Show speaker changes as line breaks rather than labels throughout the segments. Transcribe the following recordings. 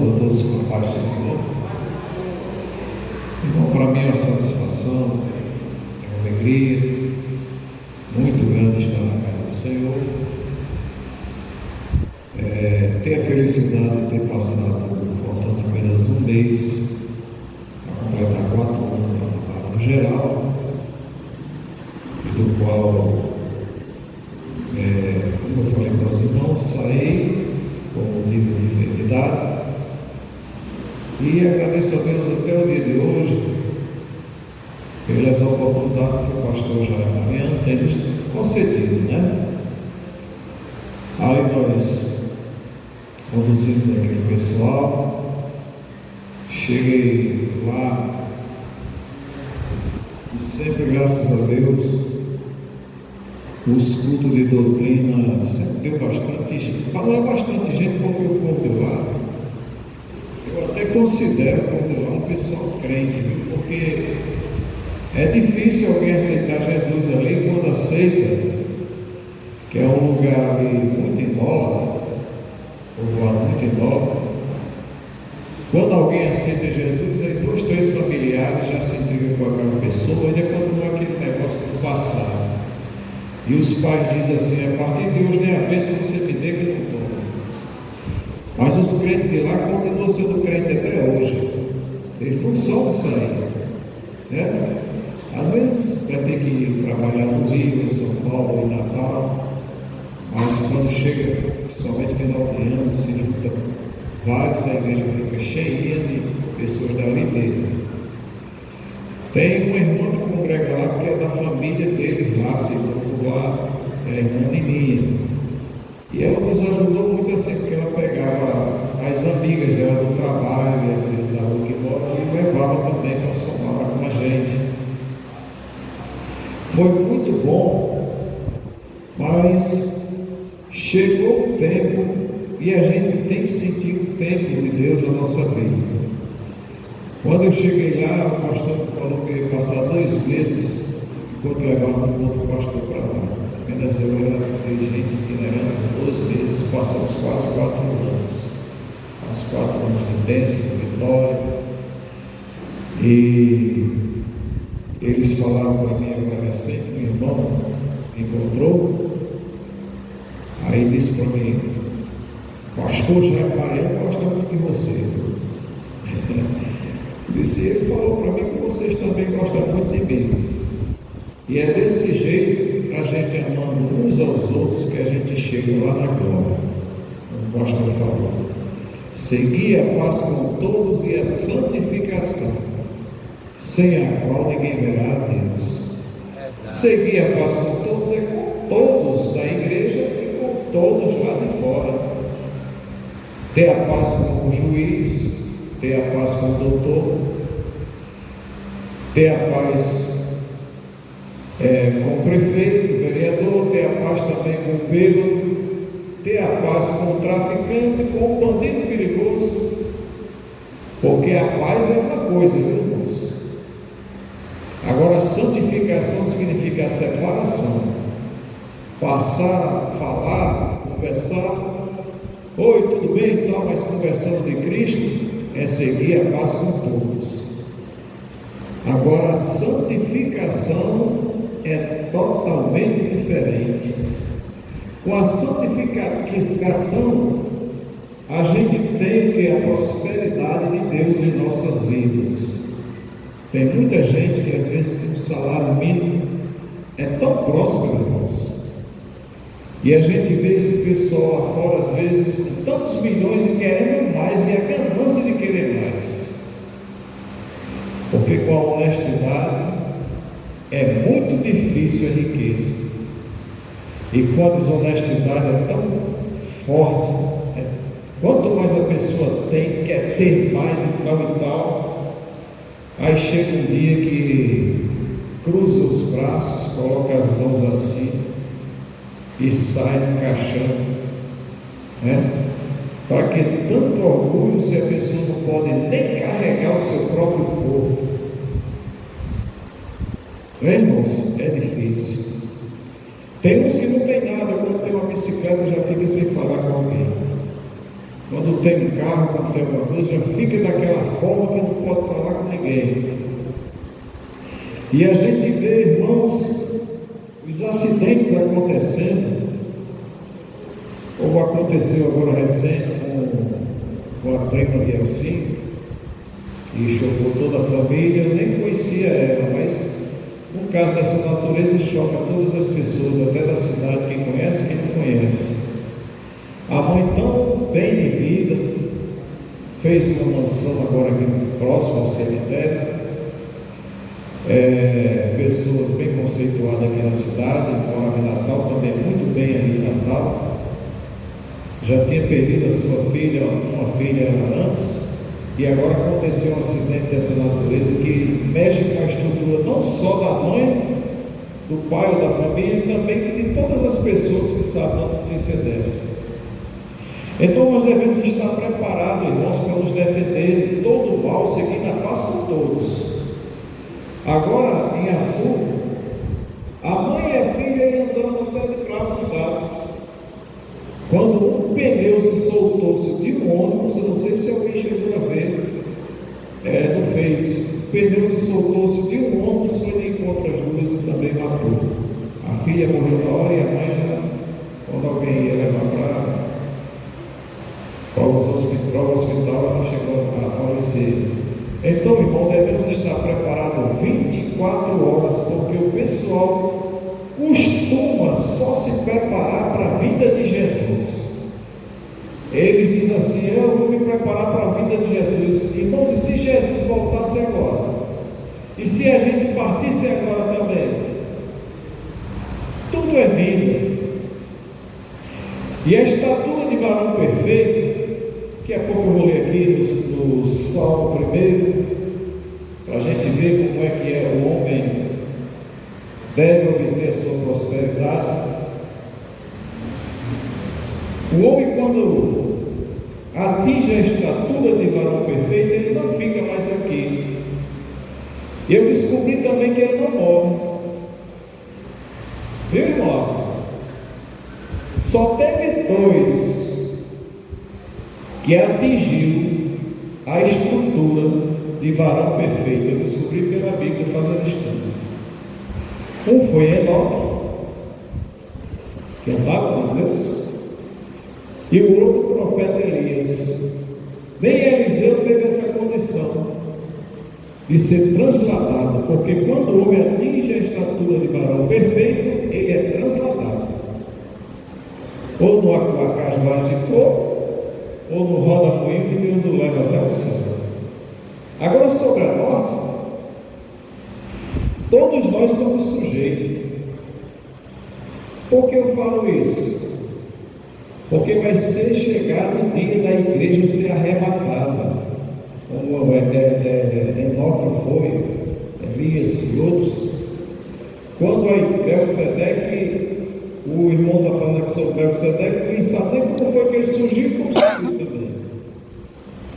Saúdo a todos com a paz do Senhor. Então, para mim é uma satisfação, é uma alegria muito grande estar na casa do Senhor. Ter a felicidade de ter passado, faltando apenas um mês, para completar 4 anos na trabalho geral, do qual, como eu falei para os irmãos, saí por motivo de enfermidade. E agradeço a Deus até o dia de hoje pelas oportunidades que o pastor Jair Mariano tem nos concedido, né? Aí nós conduzimos aquele pessoal, cheguei lá e sempre, graças a Deus, os cultos de doutrina sempre deu bastante gente, falou bastante gente, porque o povo de lá, eu até considero o povo de lá um pessoal crente, viu? Porque é difícil alguém aceitar Jesus ali. Quando aceita, que é um lugar ali muito em dólar, povoado muito em dólar, quando alguém aceita Jesus, aí 2, 3 familiares já se entregam com aquela pessoa, ainda continua aquele negócio do passado. E os pais dizem assim: a partir de hoje nem a bênção você me dê que eu não tomo. Mas os crentes de lá continuam sendo crentes até hoje. Eles não são disso aí, né? Às vezes vai ter que trabalhar no Rio, em São Paulo, em Natal, mas quando chega, principalmente final de ano, se junta vários, a igreja fica cheia de pessoas dali mesmo. Tem uma irmã que congrega lá, que é da família deles lá, segundo lá, é a irmã Nininha. E ela nos ajudou muito assim, porque ela pegava as amigas dela do trabalho, e às vezes da rua que mora, e levava também para somar com a gente. Foi muito bom, mas chegou o tempo e a gente tem que sentir o tempo de Deus na nossa vida. Quando eu cheguei lá, o pastor falou que ia passar 2 meses enquanto levava um outro pastor para lá. Apenas eu era dirigente itinerante, 12 meses, passamos quase 4 anos. Quase 4 anos de bênção, de vitória. E eles falaram para mim agora recente, meu irmão me encontrou, aí disse para mim: pastor Jair Mariano gosta muito de você. Disse, ele falou para mim que vocês também gostam muito de mim. E é desse jeito, a gente amando uns aos outros, que a gente chega lá na glória. O pastor falou: seguir a paz com todos e a santificação, sem a qual ninguém verá a Deus. Seguir a paz com todos é com todos da igreja e com todos lá de fora. Ter a paz com o juiz, ter a paz com o doutor, ter a paz com o prefeito, vereador, ter a paz também com o bêbado, ter a paz com o traficante, com o bandido perigoso, porque a paz é uma coisa, viu, irmãos? Agora, santificação significa a separação, passar a falar, conversar. Oi, tudo bem? Então, mas conversando de Cristo é seguir a paz com todos. Agora, a santificação é totalmente diferente. Com a santificação, a gente tem que a prosperidade de Deus em nossas vidas. Tem muita gente que às vezes tem um salário mínimo, é tão próspero, irmãos. E a gente vê esse pessoal lá fora, às vezes, com tantos milhões e querendo mais, e a ganância de querer mais. Porque com a honestidade é muito difícil a riqueza. E com a desonestidade é tão forte. Quanto mais a pessoa tem, quer ter mais e tal, aí chega um dia que cruza os braços, coloca as mãos assim e sai do caixão, né? Para que tanto orgulho, se a pessoa não pode nem carregar o seu próprio corpo, né, irmãos? É difícil. Tem uns que não tem nada, quando tem uma bicicleta já fica sem falar com alguém. Quando tem um carro, quando tem alguma coisa, já fica daquela forma que não pode falar com ninguém. E a gente vê, irmãos, os acidentes acontecendo, como aconteceu agora recente com a prima de Elci, que chocou toda a família. Eu nem conhecia ela, mas no caso dessa natureza choca todas as pessoas, até da cidade, quem conhece, quem não conhece. A mãe tão bem de vida, fez uma mansão agora aqui próximo ao cemitério, pessoas bem conceituadas aqui na cidade, moram em Natal, também muito bem ali em Natal. Já tinha perdido a sua filha, uma filha antes, e agora aconteceu um acidente dessa natureza que mexe com a estrutura não só da mãe, do pai ou da família, e também de todas as pessoas que sabem da notícia dessa. Então nós devemos estar preparados, irmãos, para nos defender de todo o mal, seguindo a paz com todos. Agora, em Açu, a mãe e a filha iam andando até de braços dados, quando um pneu se soltou-se de um ônibus. Eu não sei se alguém chegou a ver no Face. O pneu se soltou-se de um ônibus, foi de encontro às duas e também matou. A filha morreu na hora e a mãe já, quando alguém ia levar para o hospital, ela chegou a falecer. Então, irmão, devemos estar preparados 24 horas, porque o pessoal costuma só se preparar para a vinda de Jesus. Eles dizem assim: eu vou me preparar para a vinda de Jesus. Irmãos, e se Jesus voltasse agora? E se a gente partisse agora também? Tudo é vinda. E a estatura de varão perfeito, daqui a pouco eu vou ler aqui no Salmo 1, para a gente ver como é que o homem deve obter a sua prosperidade. O homem, quando atinge a estatura de varão perfeito, ele não fica mais aqui. E eu descobri também que ele não morre. Viu, irmão? Só teve dois que atingiu a estrutura de varão perfeito. Eu descobri pela Bíblia fazendo estudo. Um foi Enoque, que andava com Deus, e o outro o profeta Elias. Nem Eliseu teve essa condição de ser transladado, porque quando o homem atinge a estatura de varão perfeito, ele é transladado, ou no acajuar de fogo, ou no roda-moinho, que Deus o leva até o céu. Agora, sobre a morte, todos nós somos sujeitos. Por que eu falo isso? Porque vai ser chegado o dia da igreja ser arrebatada, como Enoque foi, Elias e outros. Quando Melquisedeque, o irmão está falando aqui sobre Melquisedeque, ninguém sabe nem como foi que ele surgiu, como surgiu também.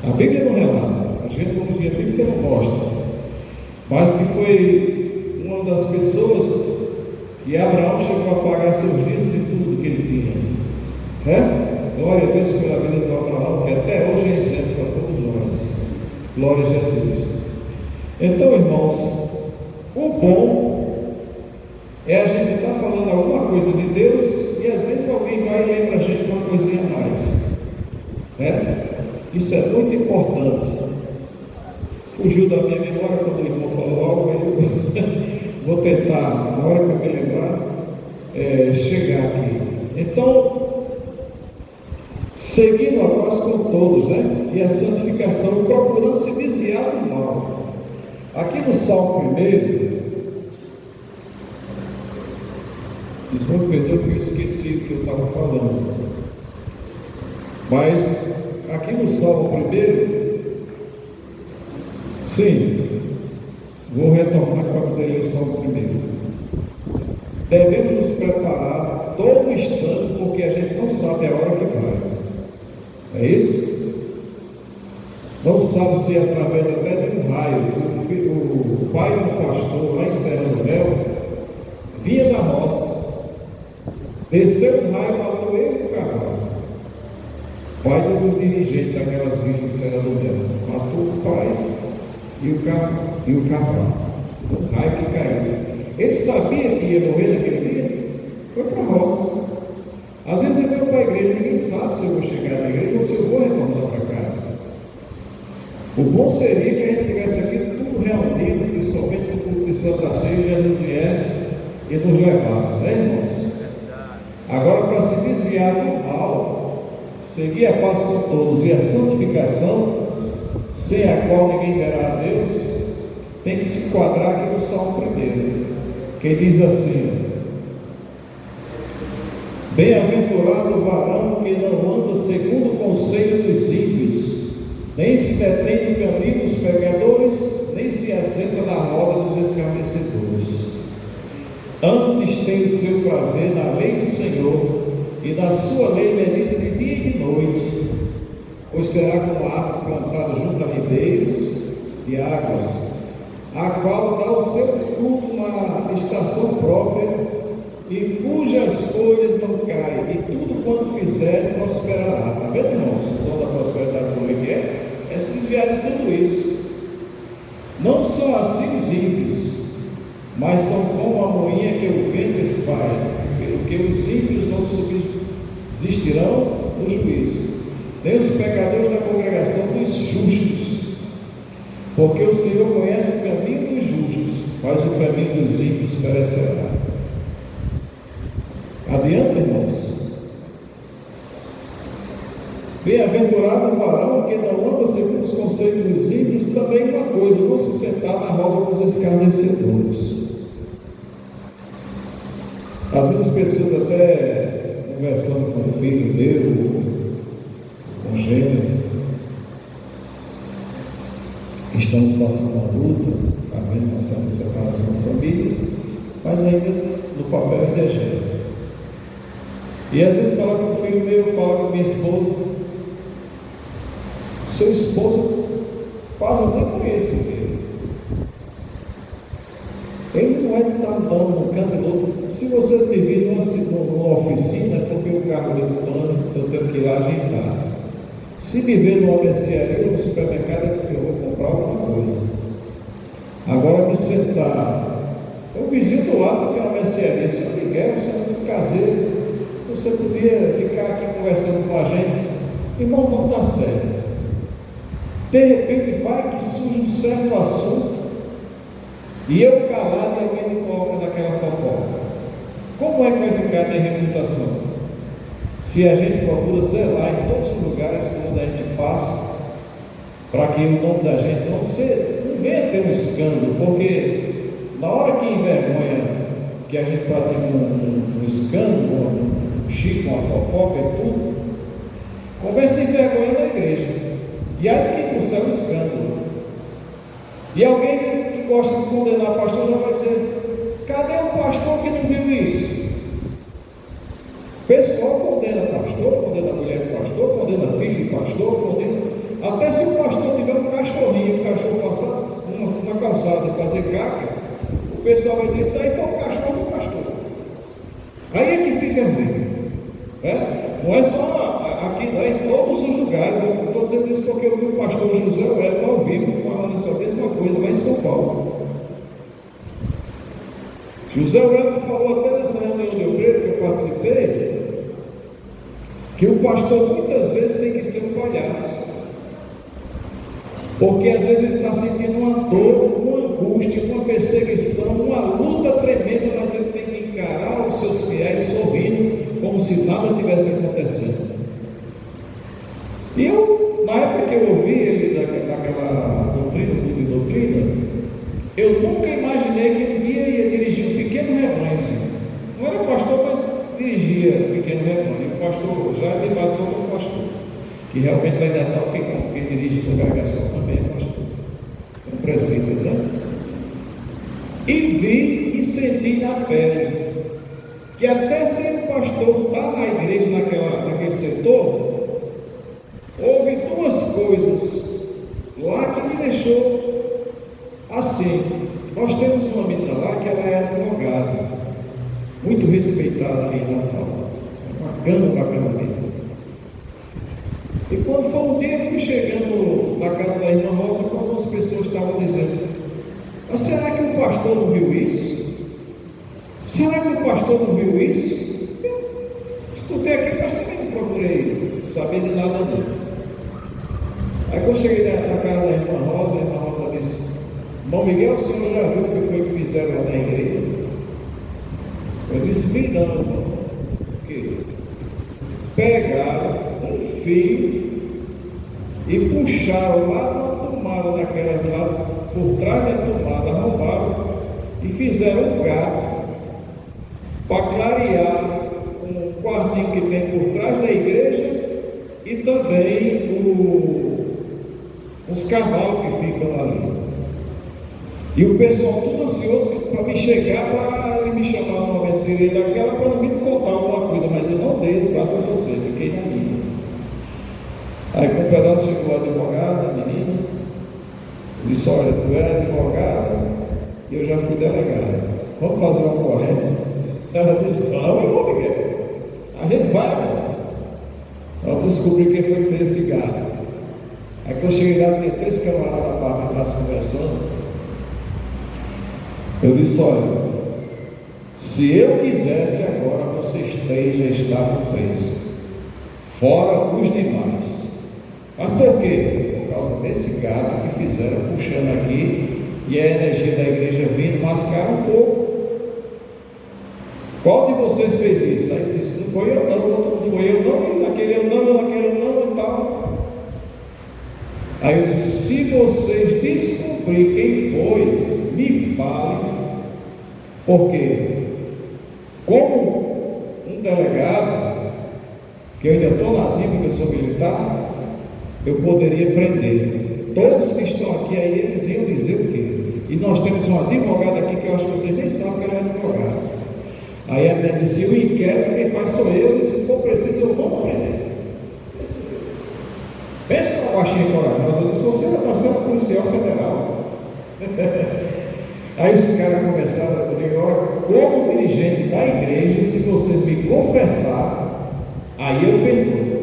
A Bíblia não relata, a gente não diz a Bíblia não mostra, mas que foi uma das pessoas que Abraão chegou a pagar seus dízimos de tudo que ele tinha. Glória a Deus pela vida de Abraão, que até hoje é exemplo para todos nós. Glória a Jesus. Então, irmãos, o bom é a gente estar falando alguma coisa de Deus e às vezes alguém vai e lembra a gente uma coisinha a mais. Isso é muito importante. Fugiu da minha memória quando o irmão falou algo, eu vou tentar, na hora que eu me lembrar, chegar aqui. Então, seguindo a paz com todos, e a santificação, procurando se desviar do mal. Aqui no Salmo 1, desculpe, perdão, que eu esqueci o que eu estava falando, mas aqui no Salmo 1, sim, vou retomar para poder ler o Salmo 1. Devemos nos preparar todo instante, porque a gente não sabe a hora que vai. É isso? Não sabe se é através até de um raio. O pai do pastor lá em Serra do Mel vinha da roça, desceu um raio, matou ele no cavalo. pai dos dirigentes daquelas vilas de Serra do Belo matou o pai e o cavalo, o raio que caiu. Ele sabia que ia morrer naquele dia, foi para a roça. Às vezes eu venho para a igreja, ninguém sabe se eu vou chegar na igreja ou se eu vou retornar para casa. O bom seria que a gente tivesse aqui tudo reunido, que somente no culto de Santa Ceia Jesus viesse e nos levasse, né, irmãos? Agora, para se desviar do mal, seguir a paz com todos e a santificação, sem a qual ninguém verá a Deus, tem que se enquadrar aqui no Salmo 1, que diz assim: bem-aventurado o varão que não anda segundo o conselho dos ímpios, nem se detém no caminho dos pecadores, nem se assenta na roda dos escarnecedores. Antes tem o seu prazer na lei do Senhor, e na sua lei medita de dia e de noite, pois será como a árvore plantada junto a ribeiros de águas, a qual dá o seu fruto na estação própria, e cujas folhas não caem, e tudo quanto fizer prosperará. Está vendo, irmãos? O dom da prosperidade como é que é? É se desviar de tudo isso. Não são assim os ímpios, mas são como a moinha que o vento espalha, porque os ímpios não subsistirão no juízo, nem os pecadores na congregação dos justos, porque o Senhor conhece o caminho dos justos, mas o caminho dos ímpios perecerá. Adianta, irmãos. Bem-aventurado o varão que não anda segundo os conselhos dos ímpios, também uma coisa, não se sentar na roda dos escarnecedores. Às vezes as pessoas até conversando com o filho meu, com o gênero, estamos passando uma luta, havendo uma certa separação da família, mas ainda no papel é de gênero. E às vezes fala com o filho meu, fala com minha esposa, seu esposo quase eu nem conheço ele. Ele não é de estar andando num canto do outro. Se você viver numa oficina, é porque o carro deu plano, eu tenho que ir lá ajeitar. Se viver numa mercearia ou no supermercado, é porque eu vou comprar alguma coisa. Agora me sentar, o vizinho do lado tem uma mercearia, se eu Miguel, se eu caseiro, você podia ficar aqui conversando com a gente, irmão, não dá certo. De repente vai que surge um certo assunto e eu calado e alguém me coloca naquela fofoca. Como é que vai ficar a minha reputação? Se a gente procura zelar em todos os lugares por onde a gente passa, para que o nome da gente não venha ter um escândalo, porque na hora que envergonha que a gente pratica um escândalo, um chico, uma fofoca e tudo, começa a envergonhar na igreja. E aí de quem trouxer um escândalo. E alguém que gosta de condenar o pastor já vai dizer: cadê o pastor que não viu isso? O pessoal condena pastor, condena a mulher do pastor, condena filho do pastor, condena. Até se o pastor tiver um cachorrinho, o cachorro passar uma calçada e fazer caca, o pessoal vai dizer: isso aí foi o cachorro do pastor. Aí é que fica ruim. Não é só aqui, não é em todos os lugares. Eu estou dizendo isso porque eu vi o pastor José Wellington ao vivo falando essa mesma coisa lá em São Paulo. José Wellington falou até nessa reunião de obreiro que eu participei, que o pastor muitas vezes tem que ser um palhaço, porque às vezes ele está sentindo uma dor, uma angústia, uma perseguição, uma luta tremenda, mas ele tem que encarar os seus fiéis sorrindo, como se nada tivesse acontecendo. E eu, na época que eu ouvi ele naquela doutrina, culto de doutrina, eu nunca imaginei que um dia ia dirigir um pequeno rebanho. Não era pastor, mas dirigia um pequeno rebanho. O pastor já é levado só como pastor, que realmente lá em Natal quem dirige a congregação também é pastor, é um presbítero, né? E vi e senti na pele que até ser pastor está na igreja, naquele setor, houve duas coisas lá que me deixou assim. Nós temos uma menina lá que ela é advogada, muito respeitada aqui em Natal, uma grande bacana mesmo. E quando foi um dia, eu fui chegando na casa da irmã Rosa, quando algumas pessoas estavam dizendo: mas será que o pastor não viu isso? Será que o pastor não viu isso? Eu escutei aqui, mas também não procurei saber de nada dele. Aí quando eu cheguei na casa da irmã Rosa, a irmã Rosa disse: irmão Miguel, o senhor já viu o que foi que fizeram lá na igreja? Eu disse: vi não, irmão. O quê? Pegaram um fio e puxaram lá na tomada daquelas lá, por trás da tomada, roubaram e fizeram um gato para clarear um quartinho que tem por trás da igreja e também os cavalos que ficam ali. E o pessoal tudo ansioso para me chegar, para ele me chamar numa mercearia daquela para me contar alguma coisa, mas eu não dei o braço a você, fiquei na minha. Aí com um pedaço chegou o advogado, a menina, disse: olha, tu é advogada e eu já fui delegado, vamos fazer uma ocorrência? Ela disse: vamos, irmão Miguel, a gente vai, irmão. Ela descobriu quem foi que fez esse gato. Aí quando eu cheguei lá, tinha 3 camaradas na parte de trás conversando. Eu disse: olha, se eu quisesse agora, vocês 3 já estavam presos, fora os demais. Mas por quê? Por causa desse gato que fizeram puxando aqui, e a energia da igreja vindo mascar um pouco. Qual de vocês fez isso? Aí ele disse: não foi eu não, outro não foi eu não, naquele eu não e tal. Aí eu disse: se vocês descobrirem quem foi, me falem, porque como um delegado, que eu ainda estou na ativa, que eu sou militar, eu poderia prender todos que estão aqui. Aí eles iam dizer o quê? E nós temos um advogado aqui que eu acho que vocês nem sabem que ele é advogado. Aí a menina disse: o inquérito quem faz sou eu, e se for preciso eu vou prender. Pensa numa baixinha corajosa. Eu disse: você é um policial federal. Aí os caras começaram a dizer: agora, como dirigente da igreja, se vocês me confessar, aí eu perdoo.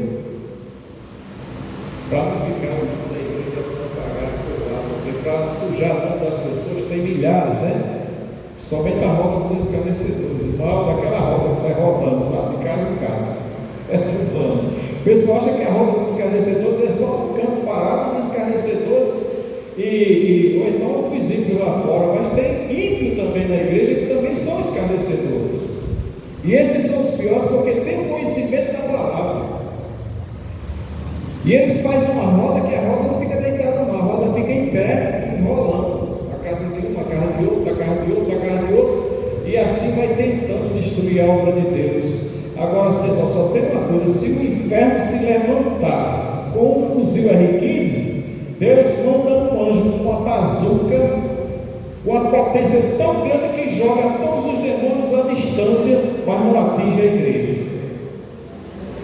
Para não ficar o nome da igreja para pagar por lá, porque para sujar o nome das pessoas tem milhares, né? Somente a roda dos escarnecedores, igual daquela roda que sai rodando, sabe, de casa em casa. É tudo ano. O pessoal acha que a roda dos escarnecedores é só um campo parado dos escarnecedores, ou então os ímpios lá fora, mas tem ímpios também na igreja que também são escarnecedores. E esses são os piores porque têm o conhecimento da palavra. E eles fazem uma roda que a roda não fica deitada, não, a roda fica em pé, enrolando. A casa de um, a casa de outro, a casa de outro, a casa de outro, e assim vai tentando destruir a obra de Deus. Agora, só tem uma coisa: se o inferno se levantar com um fuzil R15, Deus manda um anjo com uma bazuca, com uma potência tão grande que joga todos os demônios à distância, mas não atinge a igreja.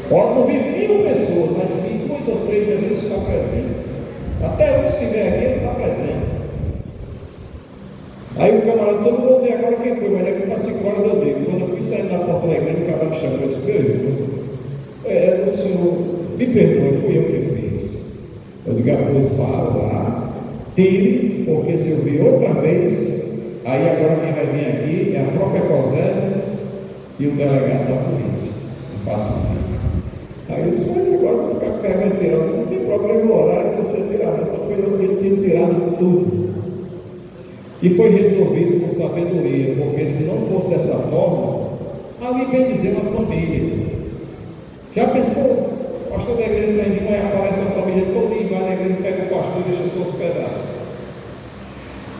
Pode não vir 1000 pessoas, mas se vir 2 ou 3, Jesus está presente. Até um que estiver aqui, ele está presente. Aí o camarada disse: eu não vou dizer agora quem foi, mas daqui para 5 horas eu digo. Quando eu fui saindo da porta da igreja, o camarada me chamou e disse: o senhor me perdoe, fui eu que fiz. Eu digo: pois vá lá, tire, porque se eu vir outra vez, aí agora quem vai vir aqui é a própria Coseta e o delegado da polícia, o pacifica. Aí eu disse: mas agora eu vou ficar com vergonha de tirar. Não tem problema no horário que você tirar, não. Foi eu que tinha tirado tudo. E foi resolvido com sabedoria, porque se não fosse dessa forma, ali bem dizer uma família. Já pensou? O pastor da igreja vem de manhã, aparece a família toda e vai na igreja, pega o pastor e deixa só os pedaços.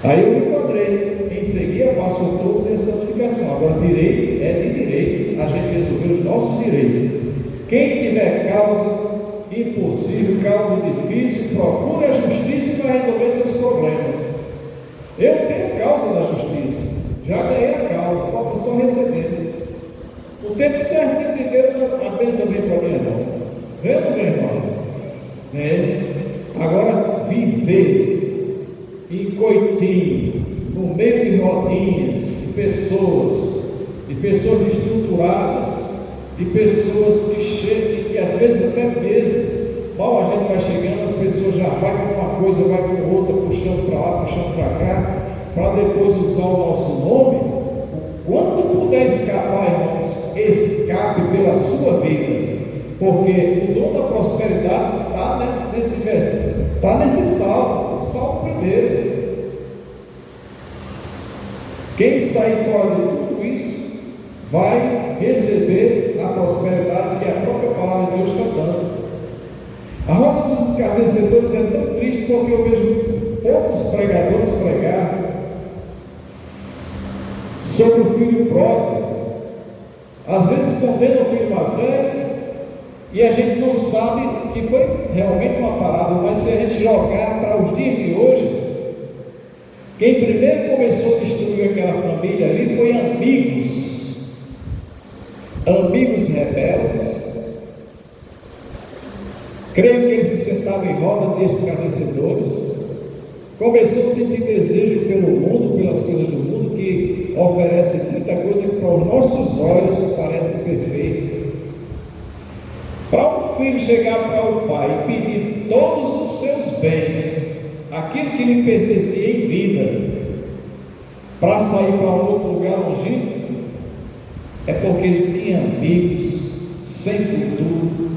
Aí eu me enquadrei em seguir a passo todos em santificação. Agora, direito é de direito, a gente resolver os nossos direitos. Quem tiver causa impossível, causa difícil, procure a justiça para resolver seus problemas. Eu tenho causa da justiça, já ganhei a causa, falta só receber. O tempo certinho de Deus, a bênção vem para mim, irmão. Vem ou não vem, irmão? Vem. Agora, viver em coitinho, no meio de rodinhas, de pessoas estruturadas, de pessoas que às vezes até mesmo
Mal a gente vai chegando, as pessoas já vai com uma coisa, vai com outra, puxando para lá, puxando para cá, para depois usar o nosso nome. Quando puder escapar, irmãos, escape pela sua vida, porque o dom da prosperidade está nesse verso, está nesse salmo, o salmo primeiro. Quem sair fora de tudo isso vai receber a prosperidade que a própria palavra de Deus está dando. A roda dos escarnecedores é tão triste porque eu vejo poucos pregadores pregar sobre o filho pródigo. Às vezes condena o filho mais velho e a gente não sabe que foi realmente uma parada, mas se a gente jogar para os dias de hoje, quem primeiro começou a destruir aquela família ali foi amigos rebeldes. Creio que eles se sentavam em roda de escarnecedores. Começou a sentir desejo pelo mundo, pelas coisas do mundo, que oferece muita coisa que para os nossos olhos parece perfeito. Para um filho chegar para o pai e pedir todos os seus bens, aquilo que lhe pertencia em vida, para sair para um outro lugar longínquo, é porque ele tinha amigos sem futuro.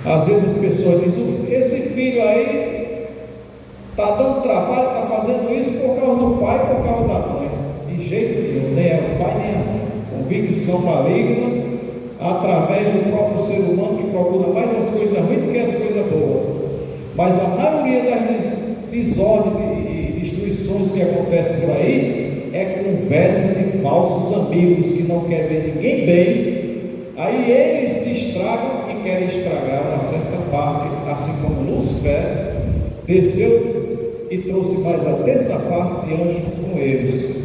Às vezes as pessoas dizem: esse filho aí está dando trabalho, está fazendo isso por causa do pai, por causa da mãe. De jeito nenhum, nem é o pai nem a mãe. Convicção maligna, através do próprio ser humano que procura mais as coisas ruins do que as coisas boas. Mas a maioria das desordens e destruições que acontecem por aí é conversa de falsos amigos que não querem ver ninguém bem. Aí eles se estragam e querem estragar uma certa parte, assim como Lúcifer desceu e trouxe mais a terça parte de anjo com eles.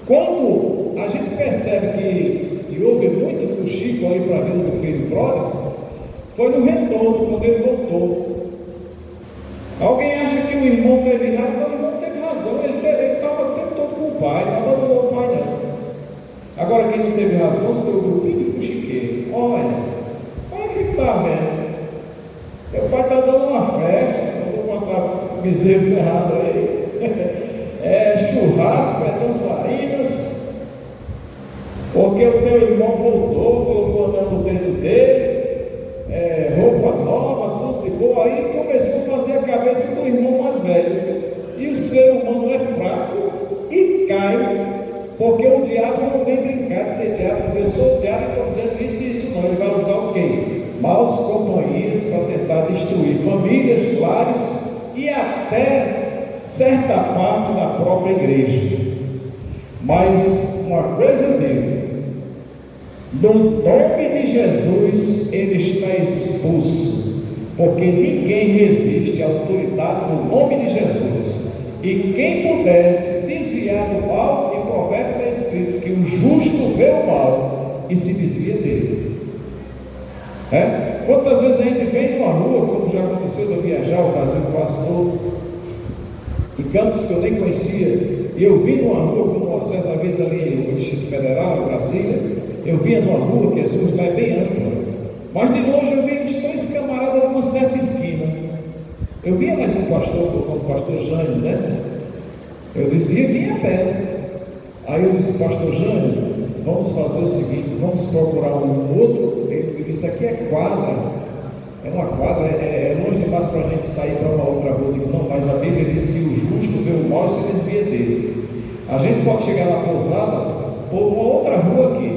Quando a gente percebe que houve muito fuxico ali para a vida do filho pródigo, foi no retorno, quando ele voltou. Alguém acha que o irmão teve razão? Não, o irmão teve razão, ele estava o tempo todo com o pai, não abandonou o pai não. Agora quem não teve razão foi o grupinho de fuxiqueiro. Olha que está vendo, meu pai está dando uma festa, não vou contar bezerro cerrado aí, churrasco, dançarinas, porque o teu irmão voltou, colocou a mão no dedo dele, roupa nova, tudo de boa. Aí começou a fazer a cabeça do irmão mais velho, e o ser humano é fraco e cai, porque o diabo não vem brincar de ser diabo, dizer: eu sou o diabo e estou dizendo isso e isso. Não, ele vai usar o quê? Maus companhias para tentar destruir famílias, lares e até certa parte da própria igreja. Mas uma coisa dele, no nome de Jesus ele está expulso, porque ninguém resiste à autoridade do nome de Jesus. E quem puder se desviar do mal, em Provérbio está escrito que o justo vê o mal e se desvia dele. Quantas vezes a gente vem numa rua, como já aconteceu de eu viajar o Brasil quase todo, em campos que eu nem conhecia, e eu vi numa rua, como uma certa vez ali no Distrito Federal, em Brasília, eu via numa rua que as ruas lá é bem ampla, mas de longe eu vi uns 3 camaradas numa certa esquina. Eu via mais um pastor, o pastor Jânio, né? Eu disse: vinha a pé. Aí eu disse: pastor Jânio, vamos fazer o seguinte, vamos procurar um outro. Ele disse: aqui é quadra, é uma quadra, é longe demais para a gente sair para uma outra rua. Eu digo: não, mas a Bíblia diz que o justo vê o mal e se desvia dele. A gente pode chegar na pousada por uma outra rua aqui.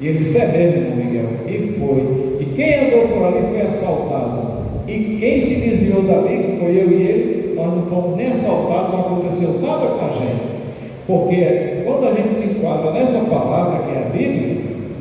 E ele disse: é mesmo, irmão Miguel. E foi. E quem andou por ali foi assaltado. E quem se desviou dali, que foi eu e ele, nós não fomos nem assaltados, não aconteceu nada com a gente. Porque quando a gente se enquadra nessa palavra que é a Bíblia,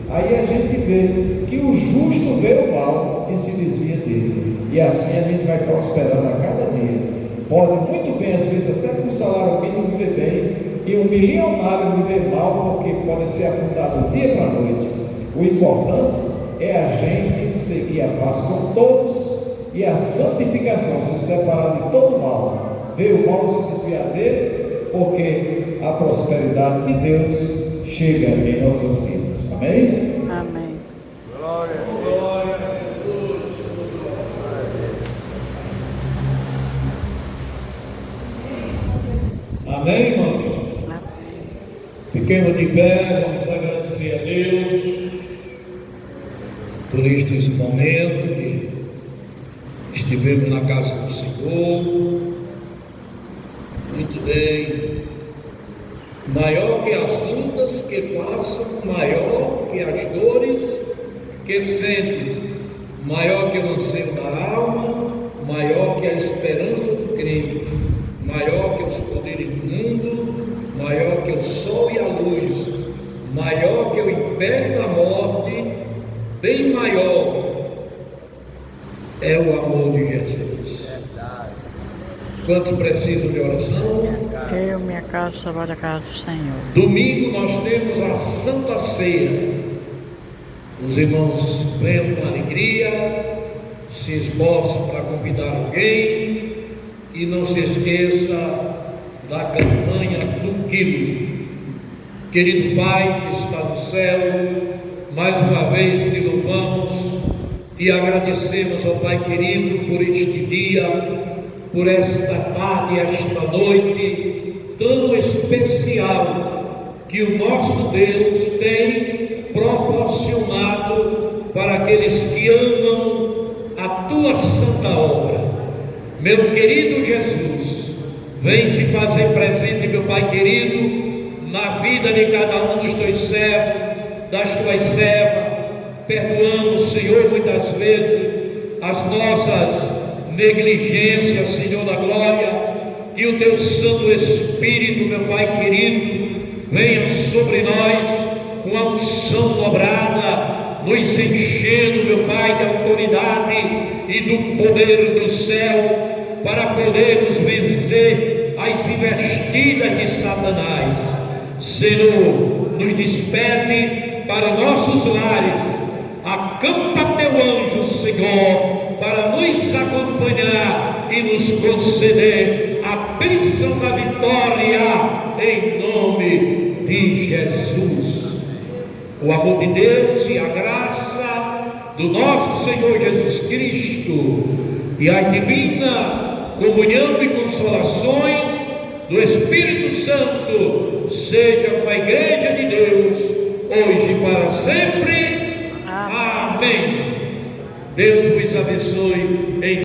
aí a gente vê que o justo vê o mal e se desvia dele. E assim a gente vai prosperando a cada dia. Pode muito bem, às vezes até com o salário mínimo, viver bem, e um milionário viver mal, porque pode ser afundado do dia para a noite. O importante é a gente seguir a paz com todos e a santificação, se separar de todo mal, ver o mal e se desviar dele, porque a prosperidade de Deus chega em nossas vidas. Amém?
Amém.
Glória a Jesus.
Amém, irmãos? Fiquemos de pé, vamos agradecer a Deus por este momento que estivemos na casa do Senhor. Muito bem. Maior que as lutas que passam, maior que as dores que sentem, maior que o anseio da alma, maior que a esperança do crente, maior que os poderes do mundo, maior que o sol e a luz, maior que o império da morte, bem maior é o amor de Jesus. Quantos precisam de oração?
Eu, minha casa, trabalho a casa do Senhor.
Domingo nós temos a Santa Ceia. Os irmãos venham com alegria, se esforcem para convidar alguém e não se esqueça da campanha do quilo. Querido Pai que está no céu, mais uma vez te louvamos e agradecemos ao Pai querido por este dia, por esta tarde, esta noite tão especial que o nosso Deus tem proporcionado para aqueles que amam a tua santa obra. Meu querido Jesus, vem se fazer presente, meu Pai querido, na vida de cada um dos teus servos, das tuas servas, perdoando, Senhor, muitas vezes as nossas negligências, Senhor da glória. Que o teu Santo Espírito, meu Pai querido, venha sobre nós com a unção dobrada, nos enchendo, meu Pai, de autoridade e do poder do céu, para podermos vencer as investidas de Satanás. Senhor, nos despede para nossos lares, acampa teu anjo, Senhor, para nos acompanhar e nos conceder a bênção da vitória, em nome de Jesus. O amor de Deus e a graça do nosso Senhor Jesus Cristo e a divina comunhão e consolações do Espírito Santo seja com a Igreja de Deus, hoje e para sempre. Amém. Deus vos abençoe.